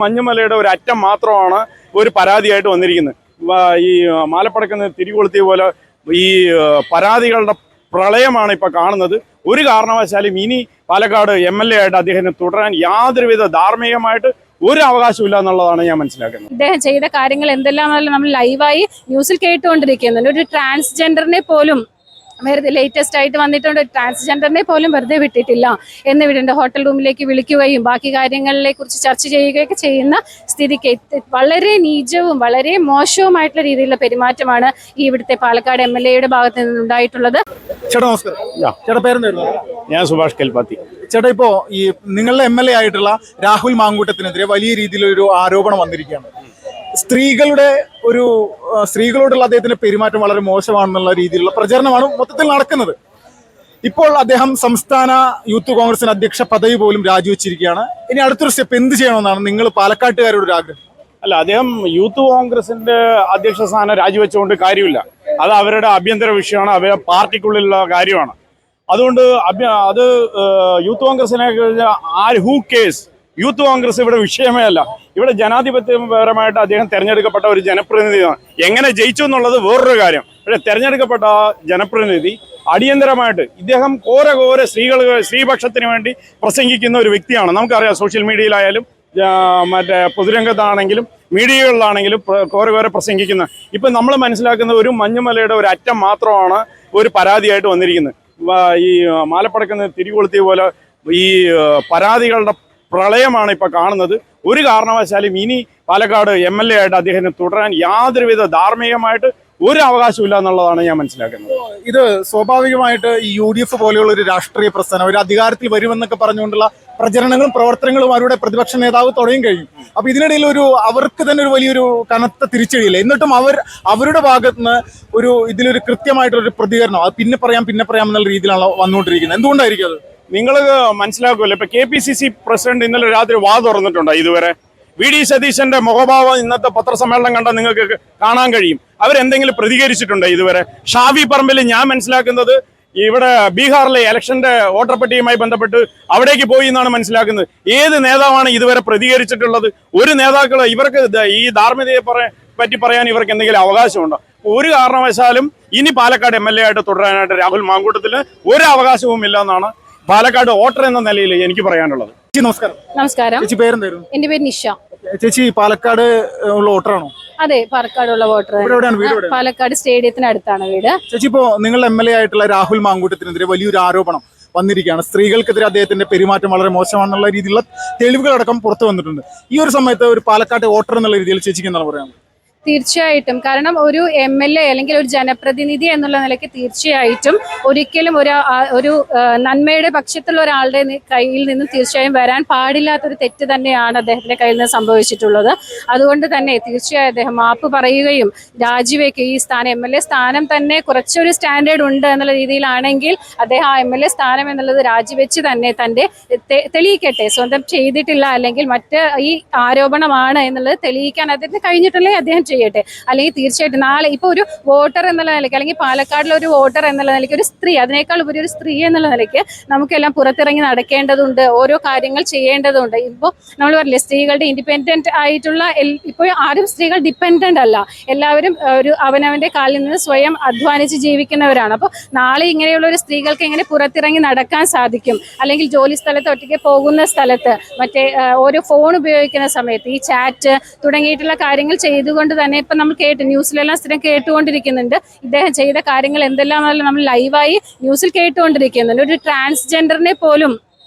മഞ്ഞുമലയുടെ ഒരു അറ്റം മാത്രമാണ് ഒരു പരാതിയായിട്ട് വന്നിരിക്കുന്നത്. ഈ മാലപ്പടക്കുന്ന തിരികൊളുത്തിയ പോലെ ഈ പരാതികളുടെ പ്രളയമാണ് ഇപ്പോൾ കാണുന്നത്. ഒരു കാരണവശാലും ഇനി പാലക്കാട് MLA ആയിട്ട് അദ്ദേഹത്തിന് തുടരാൻ യാതൊരുവിധ ധാർമ്മികമായിട്ട് ഒരു അവകാശമില്ല എന്നുള്ളതാണ് ഞാൻ മനസ്സിലാക്കുന്നത്. ഇദ്ദേഹം ചെയ്ത കാര്യങ്ങൾ എന്തെല്ലാമെന്നല്ല നമ്മൾ ലൈവായി ന്യൂസിൽ കേട്ടുകൊണ്ടിരിക്കുന്നുണ്ട്. ഒരു ട്രാൻസ്ജെൻഡറിനെ പോലും വെറുതെ ലേറ്റസ്റ്റ് ആയിട്ട് വന്നിട്ടുണ്ട്, ട്രാൻസ്ജെൻഡറിനെ പോലും വെറുതെ വിട്ടിട്ടില്ല എന്ന് വിടേണ്ട ഹോട്ടൽ റൂമിലേക്ക് വിളിക്കുകയും ബാക്കി കാര്യങ്ങളെ കുറിച്ച് ചർച്ച ചെയ്യുകയൊക്കെ ചെയ്യുന്ന സ്ഥിതിക്ക് വളരെ നീചവും വളരെ മോശവുമായിട്ടുള്ള രീതിയിലുള്ള പെരുമാറ്റമാണ് ഈ ഇവിടുത്തെ പാലക്കാട് MLA ഭാഗത്ത് നിന്നുണ്ടായിട്ടുള്ളത്. ചേട്ടാ നമസ്കാരം. ചേട്ടാ പേരെന്തായിരുന്നു? ഞാൻ സുഭാഷ് കൽപ്പാത്തി. ചേട്ടാ ഇപ്പോ ഈ നിങ്ങളുടെ MLA ആയിട്ടുള്ള രാഹുൽ മാങ്കൂട്ടത്തിനെതിരെ വലിയ രീതിയിലൊരു ആരോപണം വന്നിരിക്കുകയാണ്. സ്ത്രീകളോടുള്ള അദ്ദേഹത്തിന്റെ പെരുമാറ്റം വളരെ മോശമാണെന്നുള്ള രീതിയിലുള്ള പ്രചരണമാണ് മൊത്തത്തിൽ നടക്കുന്നത്. ഇപ്പോൾ അദ്ദേഹം സംസ്ഥാന യൂത്ത് കോൺഗ്രസിന്റെ അധ്യക്ഷ പദവി പോലും രാജിവെച്ചിരിക്കുകയാണ്. ഇനി അടുത്തൊരു സ്റ്റെപ്പ് എന്ത് ചെയ്യണമെന്നാണ് നിങ്ങൾ പാലക്കാട്ടുകാരുടെ ഒരു ആഗ്രഹം? അല്ല, അദ്ദേഹം യൂത്ത് കോൺഗ്രസിന്റെ അധ്യക്ഷ സ്ഥാനം രാജിവെച്ചുകൊണ്ട് കാര്യമില്ല. അത് അവരുടെ ആഭ്യന്തര വിഷയമാണ്, അവരുടെ പാർട്ടിക്കുള്ളിലുള്ള കാര്യമാണ്. അതുകൊണ്ട് അത് യൂത്ത് കോൺഗ്രസിനെ ഹൂ കേസ് യൂത്ത് കോൺഗ്രസ് ഇവിടെ വിഷയമേ അല്ല. ഇവിടെ ജനാധിപത്യപരമായിട്ട് അദ്ദേഹം തെരഞ്ഞെടുക്കപ്പെട്ട ഒരു ജനപ്രതിനിധിയാണ്. എങ്ങനെ ജയിച്ചു എന്നുള്ളത് വേറൊരു കാര്യം. പക്ഷേ തെരഞ്ഞെടുക്കപ്പെട്ട ജനപ്രതിനിധി അടിയന്തരമായിട്ട് ഇദ്ദേഹം ഘോര സ്ത്രീപക്ഷത്തിന് വേണ്ടി പ്രസംഗിക്കുന്ന ഒരു വ്യക്തിയാണ്. നമുക്കറിയാം, സോഷ്യൽ മീഡിയയിലായാലും മറ്റേ പൊതുരംഗത്താണെങ്കിലും മീഡിയകളിലാണെങ്കിലും ഘോര പ്രസംഗിക്കുന്ന. ഇപ്പം നമ്മൾ മനസ്സിലാക്കുന്ന ഒരു മഞ്ഞുമലയുടെ ഒരു അറ്റം മാത്രമാണ് ഒരു പരാതിയായിട്ട് വന്നിരിക്കുന്നത്. ഈ മാലപ്പടക്കുന്ന തിരികൊളുത്തിയ പോലെ ഈ പരാതികളുടെ പ്രളയമാണ് ഇപ്പോൾ കാണുന്നത്. ഒരു കാരണവശാലും ഇനി പാലക്കാട് MLA ആയിട്ട് അദ്ദേഹത്തിന് തുടരാൻ യാതൊരുവിധ ധാർമ്മികമായിട്ട് ഒരു അവകാശമില്ല എന്നുള്ളതാണ് ഞാൻ മനസ്സിലാക്കുന്നത്. ഇത് സ്വാഭാവികമായിട്ട് ഈ UDF പോലെയുള്ള ഒരു രാഷ്ട്രീയ പ്രസ്ഥാനം ഒരു അധികാരത്തിൽ വരുമെന്നൊക്കെ പറഞ്ഞുകൊണ്ടുള്ള പ്രചരണങ്ങളും പ്രവർത്തനങ്ങളും അവരുടെ പ്രതിപക്ഷ നേതാവ് തുടങ്ങി കഴിഞ്ഞു. അപ്പൊ ഇതിനിടയിൽ അവർക്ക് തന്നെ ഒരു വലിയൊരു കനത്ത തിരിച്ചടിയില്ല. എന്നിട്ടും അവരുടെ ഭാഗത്ത് നിന്ന് ഇതിലൊരു കൃത്യമായിട്ടൊരു പ്രതികരണം അത് പിന്നെ പറയാം എന്നുള്ള രീതിയിലാണ് വന്നുകൊണ്ടിരിക്കുന്നത്. എന്തുകൊണ്ടായിരിക്കും അത്? നിങ്ങൾ മനസ്സിലാക്കുമല്ലോ, ഇപ്പൊ KPCC പ്രസിഡന്റ് ഇന്നലെ രാത്രി വാ തുറന്നിട്ടുണ്ട്. ഇതുവരെ VD സതീശന്റെ മുഖഭാവം ഇന്നത്തെ പത്രസമ്മേളനം കണ്ടാൽ നിങ്ങൾക്ക് കാണാൻ കഴിയും. അവരെന്തെങ്കിലും പ്രതികരിച്ചിട്ടുണ്ട് ഇതുവരെ? ഷാഫി പറമ്പിൽ ഞാൻ മനസ്സിലാക്കുന്നത് ഇവിടെ ബീഹാറിലെ ഇലക്ഷന്റെ വോട്ടർ പട്ടികയുമായി ബന്ധപ്പെട്ട് അവിടേക്ക് പോയി എന്നാണ് മനസ്സിലാക്കുന്നത്. ഏത് നേതാവാണ് ഇതുവരെ പ്രതികരിച്ചിട്ടുള്ളത്? ഒരു നേതാക്കൾ ഇവർക്ക് ഈ ധാർമ്മികതയെ പറ്റി പറയാൻ ഇവർക്ക് എന്തെങ്കിലും അവകാശമുണ്ടോ? ഒരു കാരണവശാലും ഇനി പാലക്കാട് MLA ആയിട്ട് തുടരാനായിട്ട് രാഹുൽ മാങ്കൂട്ടത്തിന് ഒരു അവകാശവും ഇല്ല എന്നാണ് പാലക്കാട് വോട്ടർ എന്ന നിലയിൽ എനിക്ക് പറയാനുള്ളത്. നമസ്കാരം. നമസ്കാരം. ചേച്ചി പേരെന്തായിരുന്നു? എന്റെ പേര് നിഷ. ചേച്ചി പാലക്കാട് ഉള്ള വോട്ടറാണോ? അതെ, പാലക്കാടുള്ള വോട്ടർ. പാലക്കാട് സ്റ്റേഡിയത്തിന് അടുത്താണ് വീട്. ചേച്ചി ഇപ്പോ നിങ്ങൾ MLA ആയിട്ടുള്ള രാഹുൽ മാങ്കൂട്ടത്തിനെതിരെ വലിയൊരു ആരോപണം വന്നിരിക്കുകയാണ്. സ്ത്രീകൾക്കെതിരെ അദ്ദേഹത്തിന്റെ പെരുമാറ്റം വളരെ മോശമാണെന്നുള്ള രീതിയിലുള്ള തെളിവുകളടക്കം പുറത്തു വന്നിട്ടുണ്ട്. ഈ ഒരു സമയത്ത് ഒരു പാലക്കാട് വോട്ടർ എന്നുള്ള രീതിയിൽ ചേച്ചിക്ക് എന്താണ് പറയാനുള്ളത്? തീർച്ചയായിട്ടും. കാരണം ഒരു MLA അല്ലെങ്കിൽ ഒരു ജനപ്രതിനിധി എന്നുള്ള നിലയ്ക്ക് തീർച്ചയായിട്ടും ഒരിക്കലും ഒരു നന്മയുടെ പക്ഷത്തുള്ള ഒരാളുടെ കയ്യിൽ നിന്നും തീർച്ചയായും വരാൻ പാടില്ലാത്തൊരു തെറ്റ് തന്നെയാണ് അദ്ദേഹത്തിന്റെ കയ്യിൽ നിന്ന് സംഭവിച്ചിട്ടുള്ളത്. അതുകൊണ്ട് തന്നെ തീർച്ചയായും അദ്ദേഹം മാപ്പ് പറയുകയും രാജിവെക്കുകയും ഈ സ്ഥാനം MLA സ്ഥാനം തന്നെ കുറച്ചൊരു സ്റ്റാൻഡേർഡ് ഉണ്ട് എന്നുള്ള രീതിയിലാണെങ്കിൽ അദ്ദേഹം ആ MLA സ്ഥാനം എന്നുള്ളത് രാജിവെച്ച് തന്നെ തന്റെ തെളിയിക്കട്ടെ. സ്വന്തം ചെയ്തിട്ടില്ല അല്ലെങ്കിൽ മറ്റ് ഈ ആരോപണമാണ് എന്നുള്ളത് തെളിയിക്കാൻ അദ്ദേഹത്തിന് കഴിഞ്ഞിട്ടുണ്ടെങ്കിൽ അദ്ദേഹം ചെയ്യട്ടെ. അല്ലെങ്കിൽ തീർച്ചയായിട്ടും നാളെ ഇപ്പൊ ഒരു വോട്ടർ എന്നുള്ള നിലയ്ക്ക് അല്ലെങ്കിൽ പാലക്കാടിലെ ഒരു വോട്ടർ എന്നുള്ള നിലയ്ക്ക് ഒരു സ്ത്രീ, അതിനേക്കാൾ ഉപരി ഒരു സ്ത്രീ എന്നുള്ള നിലയ്ക്ക് നമുക്കെല്ലാം പുറത്തിറങ്ങി നടക്കേണ്ടതുണ്ട്, ഓരോ കാര്യങ്ങൾ ചെയ്യേണ്ടതുണ്ട്. ഇപ്പോൾ നമ്മൾ പറഞ്ഞില്ലേ, സ്ത്രീകളുടെ ഇൻഡിപെൻഡന്റ് ആയിട്ടുള്ള ഇപ്പോൾ ആരും സ്ത്രീകൾ ഡിപ്പെൻഡന്റ് അല്ല, എല്ലാവരും ഒരു അവനവന്റെ കാലിൽ നിന്ന് സ്വയം അധ്വാനിച്ച് ജീവിക്കുന്നവരാണ്. അപ്പോൾ നാളെ ഇങ്ങനെയുള്ള ഒരു സ്ത്രീകൾക്ക് എങ്ങനെ പുറത്തിറങ്ങി നടക്കാൻ സാധിക്കും? അല്ലെങ്കിൽ ജോലി സ്ഥലത്ത് ഒറ്റയ്ക്ക് പോകുന്ന സ്ഥലത്ത് മറ്റേ ഓരോ ഫോൺ ഉപയോഗിക്കുന്ന സമയത്ത് ഈ ചാറ്റ് തുടങ്ങിയിട്ടുള്ള കാര്യങ്ങൾ ചെയ്തുകൊണ്ട് തന്നെ ഇപ്പൊ നമ്മൾ ന്യൂസിലെല്ലാം സ്ഥിരം കേട്ടുകൊണ്ടിരിക്കുന്നുണ്ട്. ഇദ്ദേഹം ചെയ്ത കാര്യങ്ങൾ എന്തെല്ലാമെന്നല്ല നമ്മൾ ലൈവായി ന്യൂസിൽ കേട്ടുകൊണ്ടിരിക്കുന്നുണ്ട്. ഒരു ട്രാൻസ്ജെൻഡറിനെ പോലും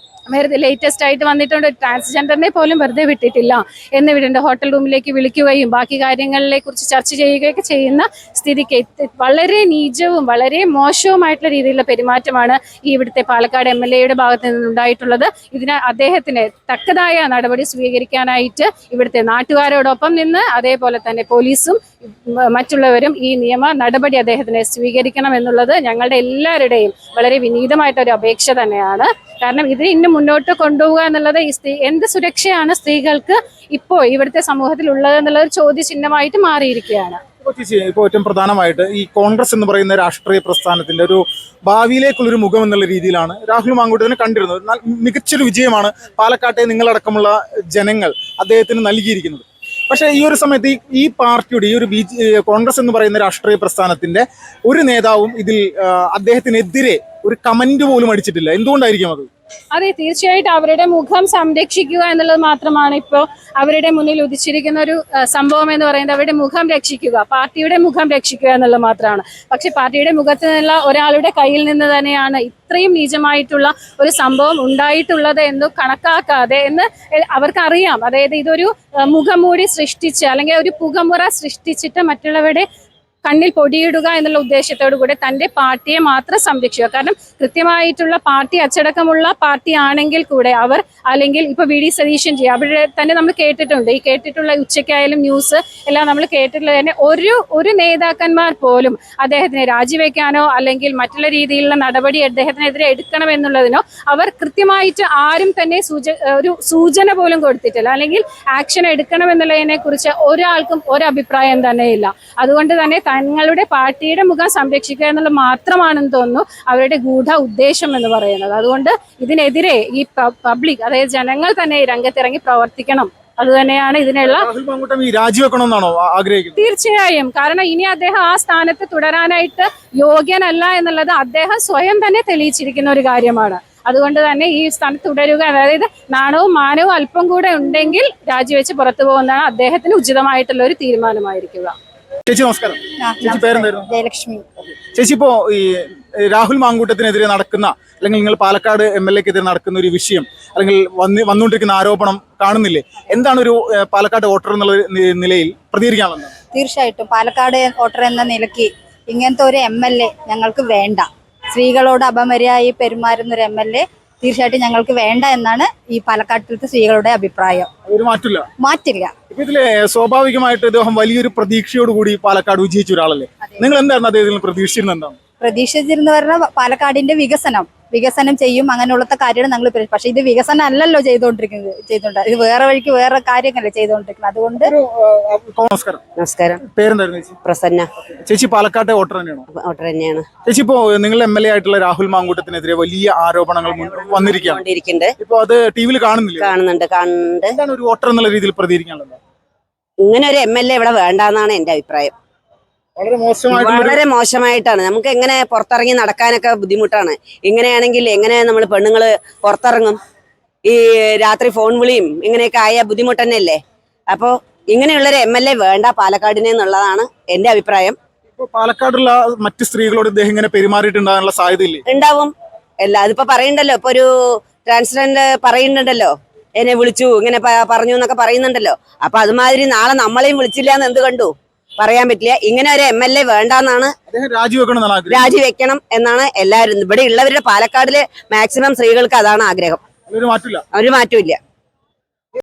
വെറുതെ ലേറ്റസ്റ്റ് ആയിട്ട് വന്നിട്ടുണ്ട്, ട്രാൻസ്ജെൻഡറിനെ പോലും വെറുതെ വിട്ടിട്ടില്ല എന്ന് വിടേണ്ട ഹോട്ടൽ റൂമിലേക്ക് വിളിക്കുകയും ബാക്കി കാര്യങ്ങളെ കുറിച്ച് ചർച്ച ചെയ്യുകയൊക്കെ ചെയ്യുന്ന സ്ഥിതിക്ക് വളരെ നീചവും വളരെ മോശവുമായിട്ടുള്ള രീതിയിലുള്ള പെരുമാറ്റമാണ് ഈ ഇവിടുത്തെ പാലക്കാട് MLA ഭാഗത്ത് നിന്നുണ്ടായിട്ടുള്ളത്. ഇതിന് അദ്ദേഹത്തിന് തക്കതായ നടപടി സ്വീകരിക്കാനായിട്ട് ഇവിടുത്തെ നാട്ടുകാരോടൊപ്പം നിന്ന് അതേപോലെ തന്നെ പോലീസും മറ്റുള്ളവരും ഈ നിയമ നടപടി അദ്ദേഹത്തിന് സ്വീകരിക്കണം എന്നുള്ളത് ഞങ്ങളുടെ എല്ലാവരുടെയും വളരെ വിനീതമായിട്ടൊരു അപേക്ഷ തന്നെയാണ്. കാരണം ഇത് ഇന്ന് മുന്നോട്ട് കൊണ്ടുപോകുക എന്നുള്ളത് എന്ത് സുരക്ഷയാണ് സ്ത്രീകൾക്ക് ഇപ്പോൾ ഇവിടുത്തെ സമൂഹത്തിൽ ഉള്ളത് എന്നുള്ളത് ചോദ്യചിഹ്നമായിട്ട് മാറിയിരിക്കുകയാണ്. ഇപ്പോൾ ഏറ്റവും പ്രധാനമായിട്ട് ഈ കോൺഗ്രസ് എന്ന് പറയുന്ന രാഷ്ട്രീയ പ്രസ്ഥാനത്തിന്റെ ഒരു ഭാവിയിലേക്കുള്ളൊരു മുഖം എന്നുള്ള രീതിയിലാണ് രാഹുൽ മാങ്കൂട്ടത്തിനെ കണ്ടിരുന്നത്. മികച്ചൊരു വിജയമാണ് പാലക്കാട്ടെ നിങ്ങളടക്കമുള്ള ജനങ്ങൾ അദ്ദേഹത്തിന് നൽകിയിരിക്കുന്നത്. പക്ഷേ ഈ ഒരു സമയത്ത് ഈ പാർട്ടിയുടെ ഈ ഒരു കോൺഗ്രസ് എന്ന് പറയുന്ന രാഷ്ട്രീയ പ്രസ്ഥാനത്തിന്റെ ഒരു നേതാവും ഇതിൽ അദ്ദേഹത്തിനെതിരെ ഒരു കമന്റ് പോലും അടിച്ചിട്ടില്ല. എന്തുകൊണ്ടായിരിക്കും അത്? അതെ, തീർച്ചയായിട്ടും അവരുടെ മുഖം സംരക്ഷിക്കുക എന്നുള്ളത് മാത്രമാണ് ഇപ്പോൾ അവരുടെ മുന്നിൽ ഉദിച്ചിരിക്കുന്ന ഒരു സംഭവം എന്ന് പറയുന്നത്. അവരുടെ മുഖം രക്ഷിക്കുക, പാർട്ടിയുടെ മുഖം രക്ഷിക്കുക എന്നുള്ളത് മാത്രമാണ്. പക്ഷെ പാർട്ടിയുടെ മുഖത്ത് നിന്നുള്ള ഒരാളുടെ കയ്യിൽ നിന്ന് തന്നെയാണ് ഇത്രയും നീചമായിട്ടുള്ള ഒരു സംഭവം ഉണ്ടായിട്ടുള്ളത് എന്ന് കണക്കാക്കാതെ എന്ന് അവർക്കറിയാം. അതായത് ഇതൊരു മുഖംമൂടി സൃഷ്ടിച്ച് അല്ലെങ്കിൽ ഒരു പുകമുറ സൃഷ്ടിച്ചിട്ട് മറ്റുള്ളവരുടെ കണ്ണിൽ പൊടിയിടുക എന്നുള്ള ഉദ്ദേശത്തോടു കൂടി തന്റെ പാർട്ടിയെ മാത്രം സംരക്ഷിക്കുക. കാരണം കൃത്യമായിട്ടുള്ള പാർട്ടി അച്ചടക്കമുള്ള പാർട്ടി ആണെങ്കിൽ കൂടെ അവർ, അല്ലെങ്കിൽ ഇപ്പൊ വി ഡി സതീശൻ ജി, അവിടെ തന്നെ നമ്മൾ കേട്ടിട്ടുണ്ട്, ഈ കേട്ടിട്ടുള്ള ഉച്ചയ്ക്കായാലും ന്യൂസ് എല്ലാം നമ്മൾ കേട്ടിട്ടുള്ളത് തന്നെ ഒരു നേതാക്കന്മാർ പോലും അദ്ദേഹത്തിനെ രാജിവെക്കാനോ അല്ലെങ്കിൽ മറ്റുള്ള രീതിയിലുള്ള നടപടി അദ്ദേഹത്തിനെതിരെ എടുക്കണമെന്നുള്ളതിനോ അവർ കൃത്യമായിട്ട് ആരും തന്നെ ഒരു സൂചന പോലും കൊടുത്തിട്ടില്ല. അല്ലെങ്കിൽ ആക്ഷൻ എടുക്കണമെന്നുള്ളതിനെ കുറിച്ച് ഒരാൾക്കും ഒരഭിപ്രായം തന്നെയില്ല. അതുകൊണ്ട് തന്നെ തങ്ങളുടെ പാർട്ടിയുടെ മുഖം സംരക്ഷിക്കുക എന്നുള്ളത് മാത്രമാണെന്ന് തോന്നുന്നു അവരുടെ ഗൂഢ ഉദ്ദേശം എന്ന് പറയുന്നത്. അതുകൊണ്ട് ഇതിനെതിരെ ഈ പബ്ലിക്, അതായത് ജനങ്ങൾ തന്നെ രംഗത്തിറങ്ങി പ്രവർത്തിക്കണം. അത് തന്നെയാണ് ഇതിനുള്ള രാജിവെക്കണമെന്നാണോ ആഗ്രഹിക്കുന്നത്? തീർച്ചയായും. കാരണം ഇനി അദ്ദേഹം ആ സ്ഥാനത്ത് തുടരാനായിട്ട് യോഗ്യനല്ല എന്നുള്ളത് അദ്ദേഹം സ്വയം തന്നെ തെളിയിച്ചിരിക്കുന്ന ഒരു കാര്യമാണ്. അതുകൊണ്ട് തന്നെ ഈ സ്ഥാനത്ത് തുടരുക, അതായത് നാണവും മാനവും അല്പം കൂടെ ഉണ്ടെങ്കിൽ രാജിവെച്ച് പുറത്തു പോകുന്നതാണ് അദ്ദേഹത്തിന് ഉചിതമായിട്ടുള്ള ഒരു തീരുമാനമായിരിക്കുക. ചേച്ചി നമസ്കാരം. ചേച്ചി പേരെന്തായിരുന്നു? ജയലക്ഷ്മി. ചേച്ചി, ഇപ്പോ ഈ രാഹുൽ മാങ്കൂട്ടത്തിനെതിരെ നടക്കുന്ന, അല്ലെങ്കിൽ നിങ്ങൾ പാലക്കാട് MLA-ക്കെതിരെ നടക്കുന്ന ഒരു വിഷയം, അല്ലെങ്കിൽ വന്നുകൊണ്ടിരിക്കുന്ന ആരോപണം കാണുന്നില്ലേ? എന്താണ് ഒരു പാലക്കാട് വോട്ടർ എന്നുള്ള നിലയിൽ പ്രതികരിക്കാനുള്ളത്? തീർച്ചയായിട്ടും പാലക്കാട് വോട്ടർ എന്ന നിലയ്ക്ക് ഇങ്ങനത്തെ ഒരു MLA ഞങ്ങൾക്ക് വേണ്ട. സ്ത്രീകളോട് അപമര്യാദയായി പെരുമാറുന്ന ഒരു MLA തീർച്ചയായിട്ടും ഞങ്ങൾക്ക് വേണ്ട എന്നാണ് ഈ പാലക്കാട്ടിലത്തെ സ്ത്രീകളുടെ അഭിപ്രായം. മാറ്റില്ല. ഇതില് സ്വാഭാവികമായിട്ട് ഇദ്ദേഹം വലിയൊരു പ്രതീക്ഷയോടുകൂടി പാലക്കാട് വിജയിച്ച ഒരാളല്ലേ. നിങ്ങൾ എന്തായിരുന്നു അദ്ദേഹത്തിൽ പ്രതീക്ഷിച്ചിരുന്നത്? എന്താണ് പ്രതീക്ഷിച്ചിരുന്ന പറഞ്ഞാൽ പാലക്കാടിന്റെ വികസനം ചെയ്യും, അങ്ങനെയുള്ളത്തെ കാര്യമാണ് ഞങ്ങൾ. പക്ഷെ ഇത് വികസനം അല്ലല്ലോ ചെയ്തോണ്ടിരിക്കുന്നത്. ഇത് വേറെ വഴിക്ക് വേറെ കാര്യങ്ങളല്ലേ ചെയ്തോണ്ടിരിക്കുന്നത്. അതുകൊണ്ട് നമസ്കാരം. പേരെന്തായിരുന്നു ചേച്ചി? പ്രസന്ന. ചേച്ചി പാലക്കാട്ടെ വോട്ടർ തന്നെയാണോ? വോട്ടർ തന്നെയാണ്. ചേച്ചി, ഇപ്പോ നിങ്ങളുടെ MLA ആയിട്ടുള്ള രാഹുൽ മാങ്കൂട്ടത്തിനെതിരെ വലിയ ആരോപണങ്ങൾ വന്നിരിക്കുകയാണ്. ഇപ്പൊ അത് TV-യിൽ കാണുന്നുണ്ട്. എന്താണ് ഒരു വോട്ടർ എന്നുള്ള രീതിയിൽ പ്രതികരിക്കാനുള്ളത്? ഇങ്ങനെ ഒരു MLA ഇവിടെ വേണ്ടെന്നാണ് എന്റെ അഭിപ്രായം. വളരെ മോശമായിട്ടാണ്. നമുക്ക് എങ്ങനെ പുറത്തിറങ്ങി നടക്കാനൊക്കെ ബുദ്ധിമുട്ടാണ്. ഇങ്ങനെയാണെങ്കിൽ എങ്ങനെ നമ്മൾ പെണ്ണുങ്ങള് പുറത്തിറങ്ങും? ഈ രാത്രി ഫോൺ വിളിയും ഇങ്ങനെയൊക്കെ ആയ ബുദ്ധിമുട്ട് തന്നെയല്ലേ. അപ്പൊ ഇങ്ങനെയുള്ളൊരു MLA വേണ്ട പാലക്കാടിനെ എന്നുള്ളതാണ് എന്റെ അഭിപ്രായം. പാലക്കാടുള്ള മറ്റു സ്ത്രീകളോട് ഇദ്ദേഹം ഇങ്ങനെ പെരുമാറിയിട്ടുണ്ടാകാനുള്ള സാധ്യതയില്ലേ? ഉണ്ടാവും. അതിപ്പോ പറയണ്ടല്ലോ, ഇപ്പൊ ഒരു ട്രാൻസ്ജെൻഡർ പറയുന്നുണ്ടല്ലോ, എന്നെ വിളിച്ചു ഇങ്ങനെ പറഞ്ഞു എന്നൊക്കെ പറയുന്നുണ്ടല്ലോ. അപ്പൊ അതുമാതിരി നാളെ നമ്മളെയും വിളിച്ചില്ല എന്ന് എന്ത് കണ്ടു? പറയാൻ പറ്റില്ല. ഇങ്ങനെ ഒരു MLA വേണ്ടെന്നാണ്, രാജിവെക്കണം എന്നാണ് എല്ലാവരും ഇവിടെ ഉള്ളവരുടെ. പാലക്കാടിലെ മാക്സിമം സ്ത്രീകൾക്ക് അതാണ് ആഗ്രഹം. ഒരു മാറ്റമില്ല.